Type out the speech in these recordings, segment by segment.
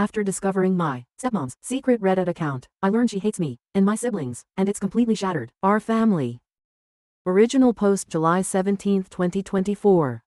After discovering my stepmom's secret Reddit account, I learned she hates me and my siblings, and it's completely shattered our family. Original post July 17, 2024.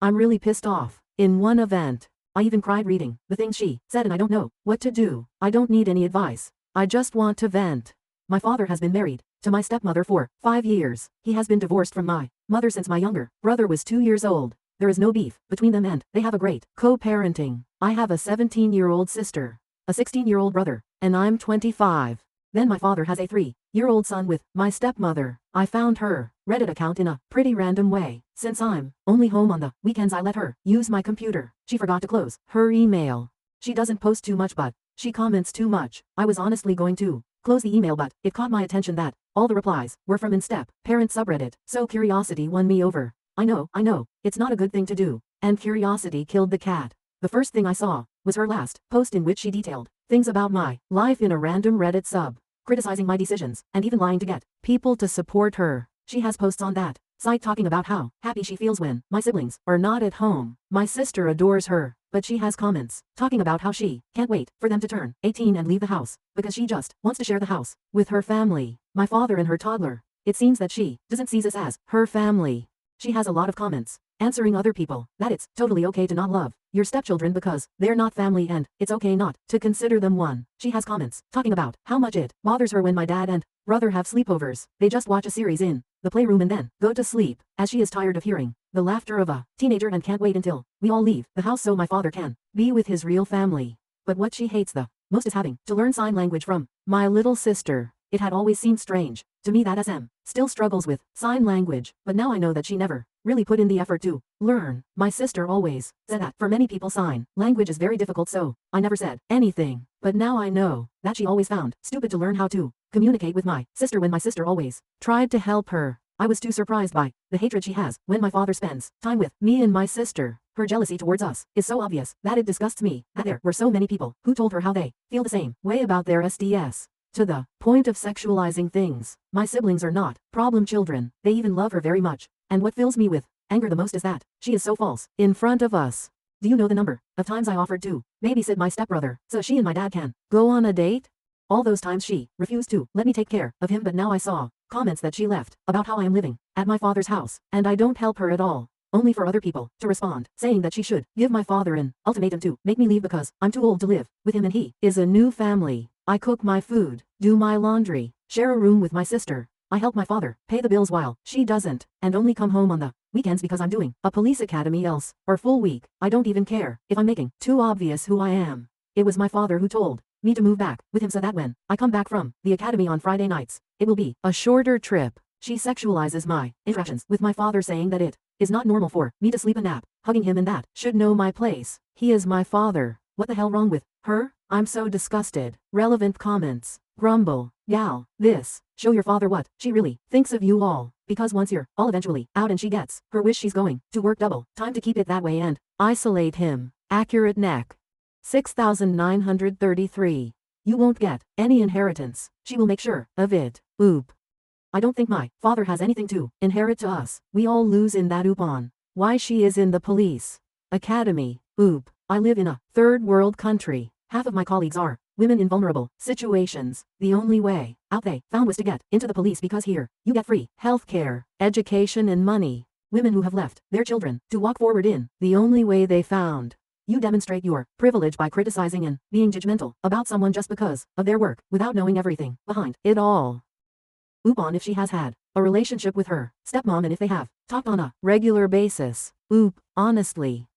I'm really pissed off. In one event, I even cried reading the things she said and I don't know what to do. I don't need any advice. I just want to vent. My father has been married to my stepmother for 5 years. He has been divorced from my mother since my younger brother was 2 years old. There is no beef between them and they have a great co-parenting. I have a 17-year-old sister, a 16-year-old brother, and I'm 25. Then my father has a 3-year-old son with my stepmother. I found her Reddit account in a pretty random way. Since I'm only home on the weekends, I let her use my computer. She forgot to close her email. She doesn't post too much, but she comments too much. I was honestly going to close the email, but it caught my attention that all the replies were from in Step Parent subreddit, so curiosity won me over. I know, it's not a good thing to do, and curiosity killed the cat. The first thing I saw was her last post in which she detailed things about my life in a random Reddit sub, criticizing my decisions, and even lying to get people to support her. She has posts on that site talking about how happy she feels when my siblings are not at home. My sister adores her, but she has comments talking about how she can't wait for them to turn 18 and leave the house, because she just wants to share the house with her family, my father and her toddler. It seems that she doesn't see us as her family. She has a lot of comments answering other people that it's totally okay to not love your stepchildren because they're not family and it's okay not to consider them one. She has comments talking about how much it bothers her when my dad and brother have sleepovers. They just watch a series in the playroom and then go to sleep, as she is tired of hearing the laughter of a teenager and can't wait until we all leave the house so my father can be with his real family. But what she hates the most is having to learn sign language from my little sister. It had always seemed strange to me that SM still struggles with sign language, but now I know that she never really put in the effort to learn. My sister always said that for many people sign language is very difficult, so I never said anything. But now I know that she always found stupid to learn how to communicate with my sister when my sister always tried to help her. I was too surprised by the hatred she has when my father spends time with me and my sister. Her jealousy towards us is so obvious that it disgusts me that there were so many people who told her how they feel the same way about their SDS. To the point of sexualizing things. My siblings are not problem children. They even love her very much. And what fills me with anger the most is that she is so false in front of us. Do you know the number of times I offered to babysit my stepbrother so she and my dad can go on a date? All those times she refused to let me take care of him, but now I saw comments that she left about how I am living at my father's house, and I don't help her at all. Only for other people to respond, saying that she should give my father an ultimatum to make me leave because I'm too old to live with him and he is a new family. I cook my food, do my laundry, share a room with my sister. I help my father pay the bills while she doesn't, and only come home on the weekends because I'm doing a police academy, else or full week. I don't even care if I'm making too obvious who I am. It was my father who told me to move back with him so that when I come back from the academy on Friday nights, it will be a shorter trip. She sexualizes my interactions with my father, saying that it is not normal for me to sleep a nap, hugging him, and that should know my place. He is my father. What the hell wrong with her? I'm so disgusted. Relevant comments. Grumble. Gal, this. Show your father what she really thinks of you all. Because once you're all eventually out and she gets her wish, she's going to work double time to keep it that way and isolate him. Accurate neck. 6,933. You won't get any inheritance. She will make sure of it. Oop. I don't think my father has anything to inherit to us. We all lose in that. Oop on. Why she is in the police academy. Oop. I live in a third world country. Half of my colleagues are women in vulnerable situations. The only way out they found was to get into the police because here you get free healthcare, education, and money. Women who have left their children to walk forward in the only way they found. You demonstrate your privilege by criticizing and being judgmental about someone just because of their work without knowing everything behind it all. Oop on if she has had a relationship with her stepmom and if they have talked on a regular basis. Oop, honestly.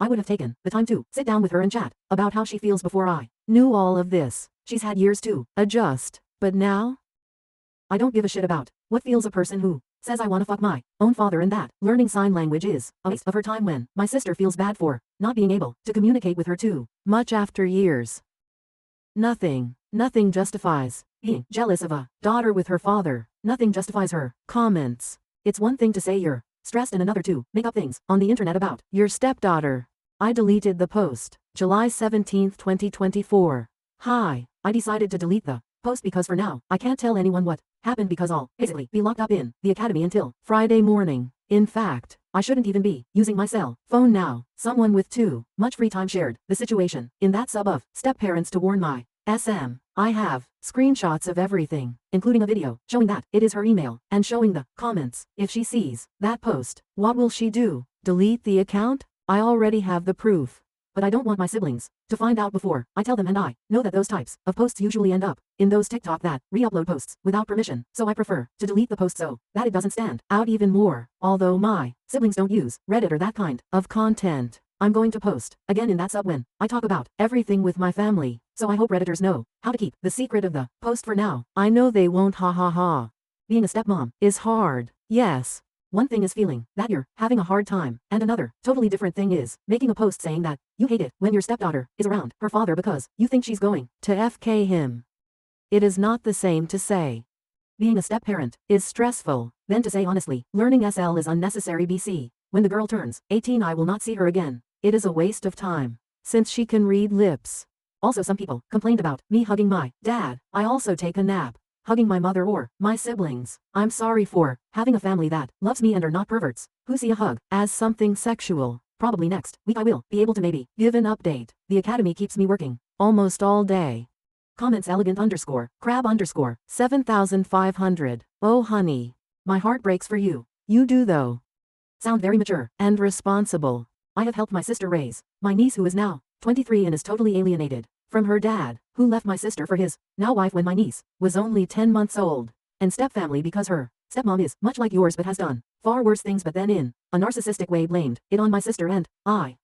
I would have taken the time to sit down with her and chat about how she feels before I knew all of this. She's had years to adjust, but now? I don't give a shit about what feels a person who says I wanna fuck my own father and that learning sign language is a waste of her time when my sister feels bad for not being able to communicate with her too much after years. Nothing justifies being jealous of a daughter with her father. Nothing justifies her comments. It's one thing to say you're stressed and another to make up things on the internet about your stepdaughter. I deleted the post. July 17, 2024. Hi, I decided to delete the post because for now, I can't tell anyone what happened because I'll basically be locked up in the academy until Friday morning. In fact, I shouldn't even be using my cell phone now. Someone with too much free time shared the situation in that sub of step-parents to warn my SM. I have screenshots of everything, including a video showing that it is her email and showing the comments. If she sees that post, what will she do? Delete the account? I already have the proof. But I don't want my siblings to find out before I tell them, and I know that those types of posts usually end up in those TikTok that re-upload posts without permission, so I prefer to delete the post so that it doesn't stand out even more. Although my siblings don't use Reddit or that kind of content, I'm going to post again in that sub when I talk about everything with my family, so I hope Redditors know how to keep the secret of the post for now. I know they won't, ha ha ha. Being a stepmom is hard. Yes. One thing is feeling that you're having a hard time, and another, totally different thing is making a post saying that you hate it when your stepdaughter is around her father because you think she's going to FK him. It is not the same to say being a step-parent is stressful, than to say honestly, learning SL is unnecessary. BC. When the girl turns 18, I will not see her again. It is a waste of time, since she can read lips. Also, some people complained about me hugging my dad. I also take a nap hugging my mother or my siblings. I'm sorry for having a family that loves me and are not perverts who see a hug as something sexual. Probably next week I will be able to maybe give an update. The academy keeps me working almost all day. Comments elegant _ crab _ 7500. Oh honey, my heart breaks for you. You do though. Sound very mature and responsible. I have helped my sister raise my niece, who is now 23 and is totally alienated from her dad, who left my sister for his now wife when my niece was only 10 months old, and stepfamily because her stepmom is much like yours but has done far worse things, but then in a narcissistic way blamed it on my sister, and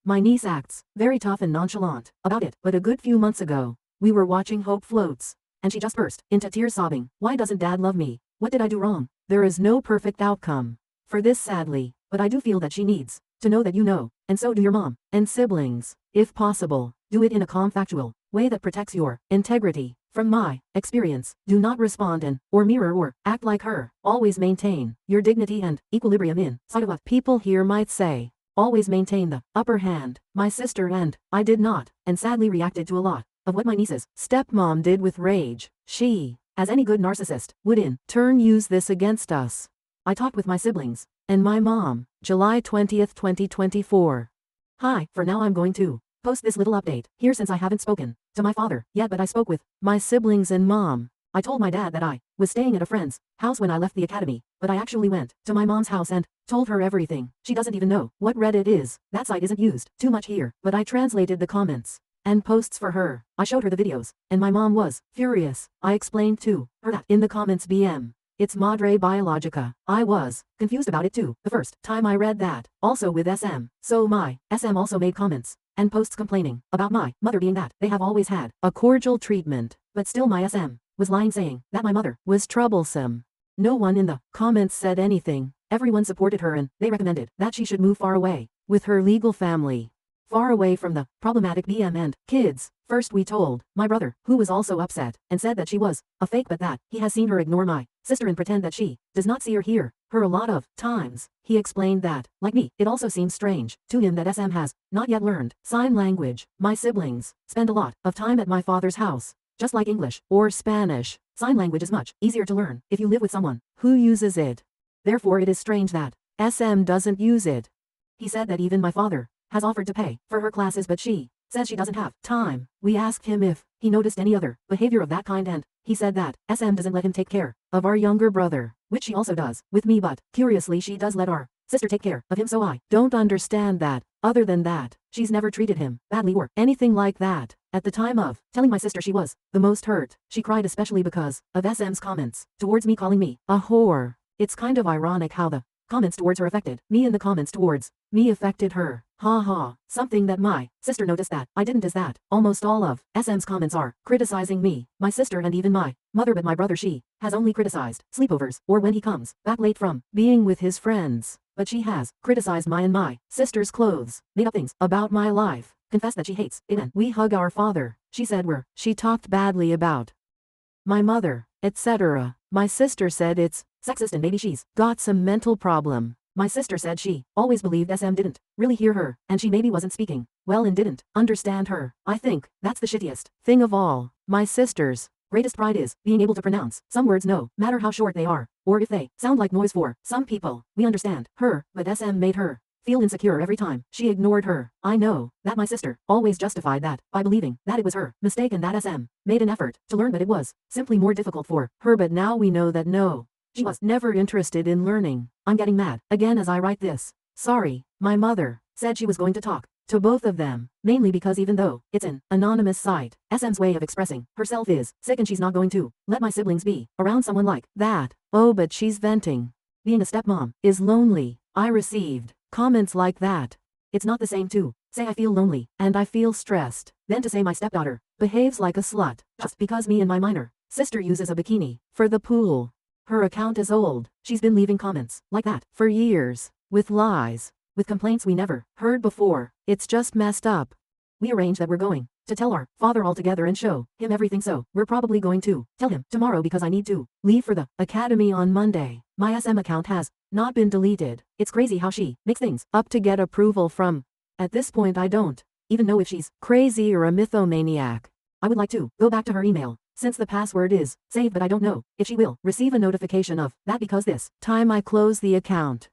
my niece acts very tough and nonchalant about it. But a good few months ago, we were watching Hope Floats, and she just burst into tears sobbing, "Why doesn't dad love me? What did I do wrong?" There is no perfect outcome for this, sadly, but I do feel that she needs to know that you know, and so do your mom and siblings. If possible, do it in a calm, factual way that protects your integrity. From my experience, do not respond and or mirror or act like her. Always maintain your dignity and equilibrium inside of what people here might say. Always maintain the upper hand. My sister and I did not, and sadly reacted to a lot of what my niece's stepmom did with rage. She, as any good narcissist, would in turn use this against us. I talked with my siblings and my mom, July 20th, 2024. Hi, for now I'm going to post this little update here since I haven't spoken to my father yet, but I spoke with my siblings and mom. I told my dad that I was staying at a friend's house when I left the academy, but I actually went to my mom's house and told her everything. She doesn't even know what Reddit is. That site isn't used too much here, but I translated the comments and posts for her. I showed her the videos, and my mom was furious. I explained to her that in the comments BM, it's Madre Biologica. I was confused about it too the first time I read that. Also with SM. So my SM also made comments and posts complaining about my mother being that they have always had a cordial treatment, but still my SM was lying, saying that my mother was troublesome. No one in the comments said anything. Everyone supported her and they recommended that she should move far away with her legal family, far away from the problematic BM and kids. First we told my brother, who was also upset and said that she was a fake, but that he has seen her ignore my sister and pretend that she does not see or hear her a lot of times. He explained that, like me, it also seems strange to him that SM has not yet learned sign language. My siblings spend a lot of time at my father's house. Just like English or Spanish, sign language is much easier to learn if you live with someone who uses it. Therefore it is strange that SM doesn't use it. He said that even my father has offered to pay for her classes, but she says she doesn't have time. We asked him if he noticed any other behavior of that kind, and he said that SM doesn't let him take care of our younger brother, which she also does with me, but curiously she does let our sister take care of him, so I don't understand that. Other than that, she's never treated him badly or anything like that. At the time of telling my sister she was the most hurt, she cried especially because of SM's comments towards me, calling me a whore. It's kind of ironic how the comments towards her affected me and the comments towards me affected her. Ha ha. Something that my sister noticed that I didn't is that almost all of SM's comments are criticizing me, my sister, and even my mother, but my brother she has only criticized sleepovers or when he comes back late from being with his friends. But she has criticized my and my sister's clothes, made up things about my life, confessed that she hates it when we hug our father. She said she talked badly about my mother, etc. My sister said it's sexist and maybe she's got some mental problem. My sister said she always believed SM didn't really hear her, and she maybe wasn't speaking well and didn't understand her. I think that's the shittiest thing of all. My sister's greatest pride is being able to pronounce some words no matter how short they are, or if they sound like noise for some people. We understand her, but SM made her feel insecure every time she ignored her. I know that my sister always justified that by believing that it was her mistake and that SM made an effort to learn, but it was simply more difficult for her. But now we know that no, she was never interested in learning. I'm getting mad again as I write this. Sorry, my mother said she was going to talk to both of them, mainly because even though it's an anonymous site, SM's way of expressing herself is sick and she's not going to let my siblings be around someone like that. Oh, but she's venting. Being a stepmom is lonely. I received comments like that. It's not the same to say I feel lonely and I feel stressed than to say my stepdaughter behaves like a slut just because me and my minor sister uses a bikini for the pool. Her account is old. She's been leaving comments like that for years, with lies, with complaints we never heard before. It's just messed up. We arranged that we're going to tell our father all together and show him everything, so we're probably going to tell him tomorrow because I need to leave for the academy on Monday. My SM account has not been deleted. It's crazy how she makes things up to get approval from. At this point I don't even know if she's crazy or a mythomaniac. I would like to go back to her email since the password is saved, but I don't know if she will receive a notification of that because this time I close the account.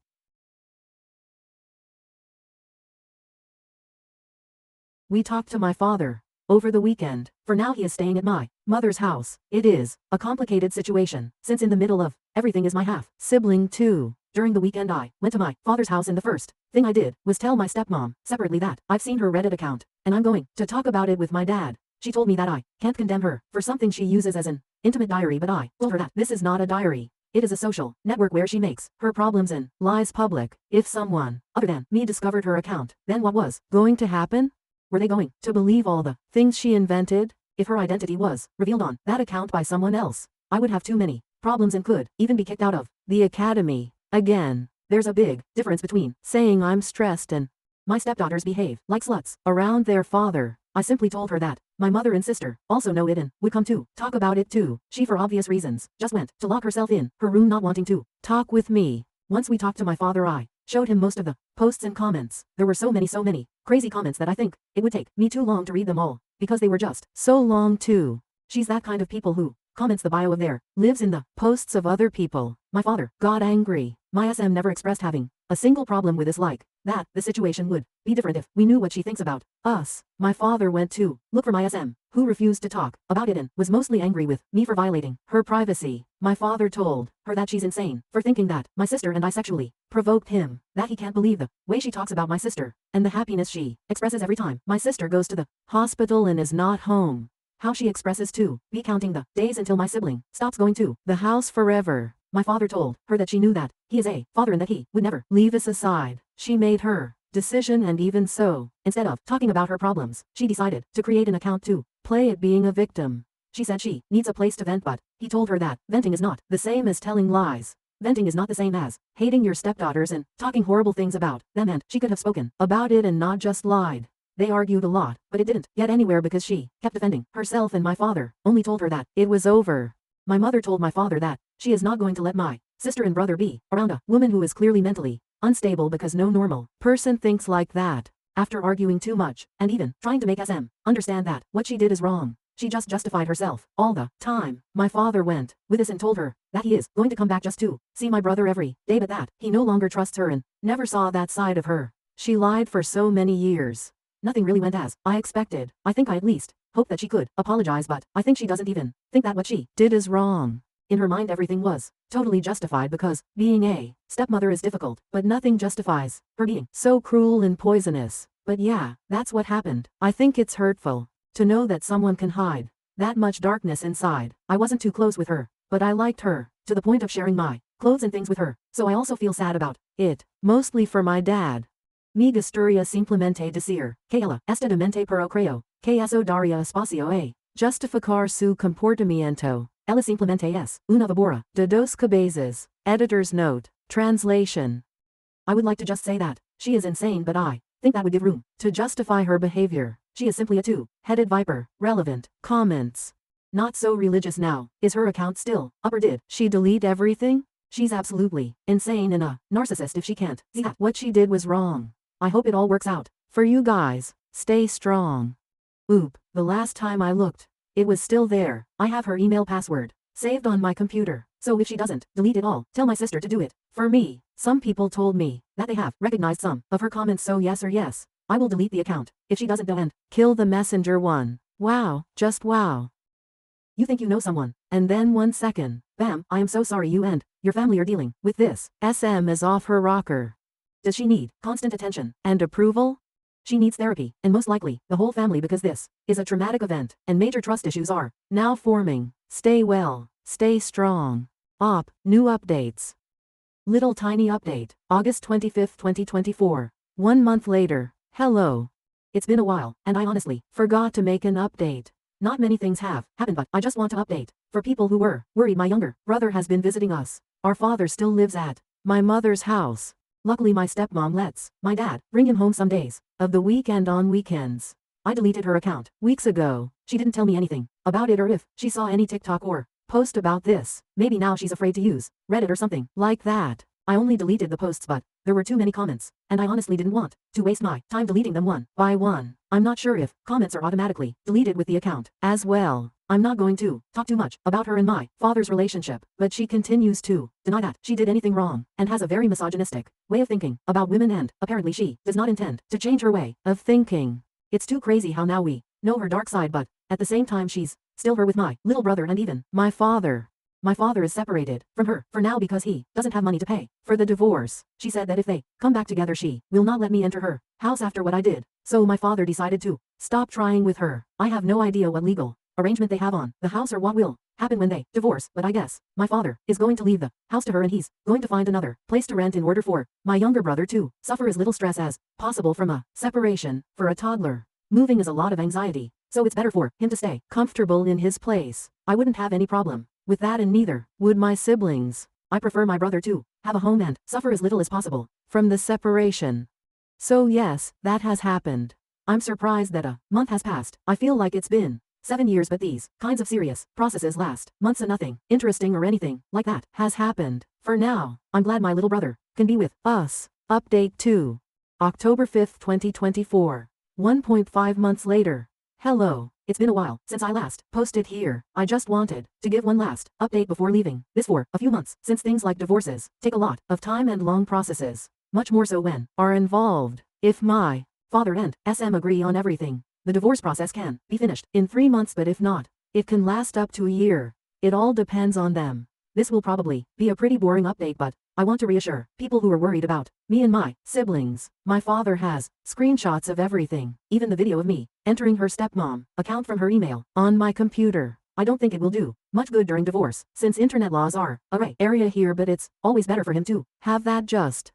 We talked to my father over the weekend. For now he is staying at my mother's house. It is a complicated situation since in the middle of everything is my half sibling too. During the weekend I went to my father's house and the first thing I did was tell my stepmom separately that I've seen her Reddit account and I'm going to talk about it with my dad. She told me that I can't condemn her for something she uses as an intimate diary, but I told her that this is not a diary. It is a social network where she makes her problems and lies public. If someone other than me discovered her account, then what was going to happen? Were they going to believe all the things she invented? If her identity was revealed on that account by someone else, I would have too many problems and could even be kicked out of the academy. Again, there's a big difference between saying I'm stressed and my stepdaughters behave like sluts around their father. I simply told her that my mother and sister also know it and would come to talk about it too. She, for obvious reasons, just went to lock herself in her room, not wanting to talk with me. Once we talked to my father, I showed him most of the posts and comments. There were so many crazy comments that I think it would take me too long to read them all, because they were just so long too. She's that kind of people who comments the bio of their lives in the posts of other people. My father got angry. My SM never expressed having a single problem with this, like that the situation would be different if we knew what she thinks about us. My father went to look for my SM, who refused to talk about it and was mostly angry with me for violating her privacy. My father told her that she's insane for thinking that my sister and I sexually provoked him, that he can't believe the way she talks about my sister and the happiness she expresses every time my sister goes to the hospital and is not home. How she expresses to be counting the days until my sibling stops going to the house forever. My father told her that she knew that he is a father and that he would never leave us aside. She made her decision, and even so, instead of talking about her problems, she decided to create an account to play at being a victim. She said she needs a place to vent, but he told her that venting is not the same as telling lies. Venting is not the same as hating your stepdaughters and talking horrible things about them, and she could have spoken about it and not just lied. They argued a lot, but it didn't get anywhere because she kept defending herself, and my father only told her that it was over. My mother told my father that she is not going to let my sister and brother be around a woman who is clearly mentally unstable because no normal person thinks like that. After arguing too much, and even trying to make SM understand that what she did is wrong, she just justified herself all the time. My father went with this and told her that he is going to come back just to see my brother every day, but that he no longer trusts her and never saw that side of her. She lied for so many years. Nothing really went as I expected. I think I at least hope that she could apologize, but I think she doesn't even think that what she did is wrong. In her mind everything was totally justified because being a stepmother is difficult, but nothing justifies her being so cruel and poisonous. But yeah, that's what happened. I think it's hurtful to know that someone can hide that much darkness inside. I wasn't too close with her, but I liked her to the point of sharing my clothes and things with her, so I also feel sad about it, mostly for my dad. Me gustaría simplemente decir que ella está demente, pero creo que eso daría espacio a justificar su comportamiento. Ella simplemente es una víbora de dos cabezas. Editor's note. Translation. I would like to just say that she is insane, but I think that would give room to justify her behavior. She is simply a two-headed viper. Relevant comments. Not so religious now. Is her account still up, or did she delete everything? She's absolutely insane and a narcissist if she can't see that what she did was wrong. I hope it all works out for you guys. Stay strong. Oop, the last time I looked, It was still there. I have her email password saved on my computer. So if she doesn't delete it all, tell my sister to do it. For me, some people told me that they have recognized some of her comments, so yes or yes. I will delete the account. If she doesn't, and kill the messenger one. Wow, just wow. You think you know someone, and then 1 second, bam, I am so sorry you and your family are dealing with this. SM is off her rocker. Does she need constant attention and approval? She needs therapy, and most likely, the whole family, because this is a traumatic event, and major trust issues are now forming. Stay well, stay strong. New updates. Little tiny update, August 25, 2024. 1 month later. Hello. It's been a while, and I honestly forgot to make an update. Not many things have happened, but I just want to update. For people who were worried, my younger brother has been visiting us. Our father still lives at my mother's house. Luckily my stepmom lets my dad bring him home some days of the week and on weekends. I deleted her account weeks ago. She didn't tell me anything about it or if she saw any TikTok or post about this. Maybe now she's afraid to use Reddit or something like that. I only deleted the posts, but there were too many comments, and I honestly didn't want to waste my time deleting them one by one. I'm not sure if comments are automatically deleted with the account as well. I'm not going to talk too much about her and my father's relationship, but she continues to deny that she did anything wrong and has a very misogynistic way of thinking about women, and apparently she does not intend to change her way of thinking. It's too crazy how now we know her dark side, but at the same time she's still her with my little brother and even my father. My father is separated from her for now because he doesn't have money to pay for the divorce. She said that if they come back together she will not let me enter her house after what I did. So my father decided to stop trying with her. I have no idea what legal arrangement they have on the house or what will happen when they divorce, but I guess my father is going to leave the house to her and he's going to find another place to rent in order for my younger brother to suffer as little stress as possible from a separation. For a toddler, moving is a lot of anxiety, so it's better for him to stay comfortable in his place. I wouldn't have any problem with that, and neither would my siblings. I prefer my brother to have a home and suffer as little as possible from the separation. So yes, that has happened. I'm surprised that a month has passed. I feel like it's been 7 years, but these kinds of serious processes last months and nothing interesting or anything like that has happened. For now, I'm glad my little brother can be with us. Update 2. October 5, 2024. 1.5 months later. Hello. It's been a while since I last posted here. I just wanted to give one last update before leaving this for a few months, since things like divorces take a lot of time and long processes, much more so when are involved. If my father and SM agree on everything, the divorce process can be finished in 3 months, but if not, it can last up to a year. It all depends on them. This will probably be a pretty boring update, but I want to reassure people who are worried about me and my siblings. My father has screenshots of everything, even the video of me entering her stepmom account from her email on my computer. I don't think it will do much good during divorce, since internet laws are a gray area here, but it's always better for him to have that. Just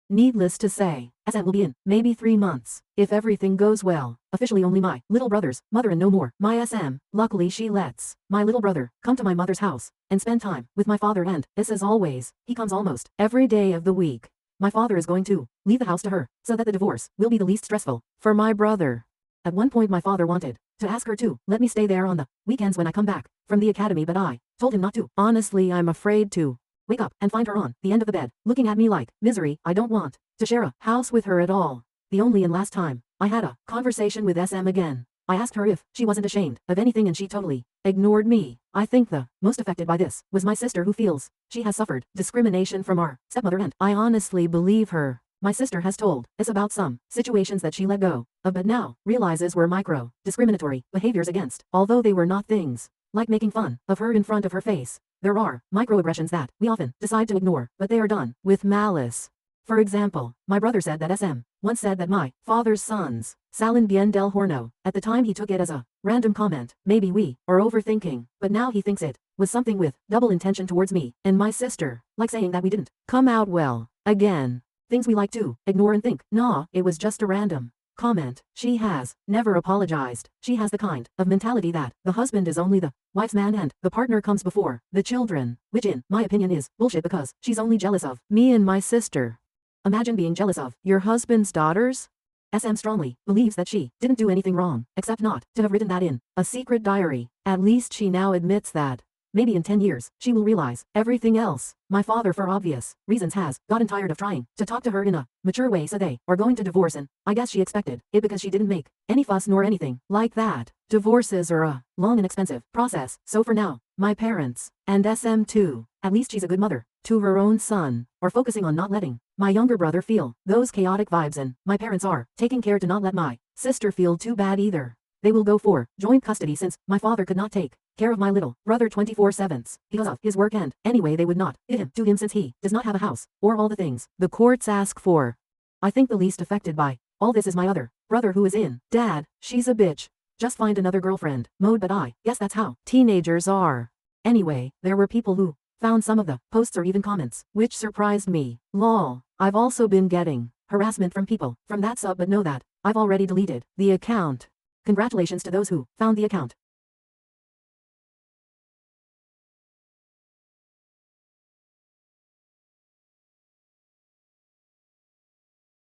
needless to say, SM will be in maybe 3 months, if everything goes well. Officially only my little brother's mother and no more my SM. Luckily she lets my little brother come to my mother's house and spend time with my father, and this as always, he comes almost every day of the week. My father is going to leave the house to her, so that the divorce will be the least stressful for my brother. At one point my father wanted to ask her to let me stay there on the weekends when I come back from the academy, but I told him not to. Honestly, I'm afraid to wake up and find her on the end of the bed, looking at me like misery. I don't want to share a house with her at all. The only and last time I had a conversation with SM again, I asked her if she wasn't ashamed of anything and she totally ignored me. I think the most affected by this was my sister, who feels she has suffered discrimination from our stepmother, and I honestly believe her. My sister has told us about some situations that she let go of but now realizes were micro-discriminatory behaviors against, although they were not things like making fun of her in front of her face. There are microaggressions that we often decide to ignore, but they are done with malice. For example, my brother said that SM once said that my father's sons salen bien del horno. At the time he took it as a random comment. Maybe we are overthinking, but now he thinks it was something with double intention towards me and my sister, like saying that we didn't come out well. Again, things we like to ignore and think, nah, it was just a random comment. She has never apologized. She has the kind of mentality that the husband is only the wife's man and the partner comes before the children, which in my opinion is bullshit because she's only jealous of me and my sister. Imagine being jealous of your husband's daughters. SM strongly believes that she didn't do anything wrong, except not to have written that in a secret diary. At least she now admits that Maybe in 10 years, she will realize everything else. My father, for obvious reasons, has gotten tired of trying to talk to her in a mature way, so they are going to divorce, and I guess she expected it because she didn't make any fuss nor anything like that. Divorces are a long and expensive process, so for now, my parents, and SM2, at least she's a good mother to her own son, are focusing on not letting my younger brother feel those chaotic vibes, and my parents are taking care to not let my sister feel too bad either. They will go for joint custody since my father could not take care of my little brother 24/7 because of his work, and anyway they would not give him to him since he does not have a house or all the things the courts ask for. I think the least affected by all this is my other brother who is in dad, she's a bitch, just find another girlfriend mode, but I guess that's how teenagers are. Anyway, there were people who found some of the posts or even comments, which surprised me. Lol, I've also been getting harassment from people from that sub, but know that I've already deleted the account. Congratulations to those who found the account.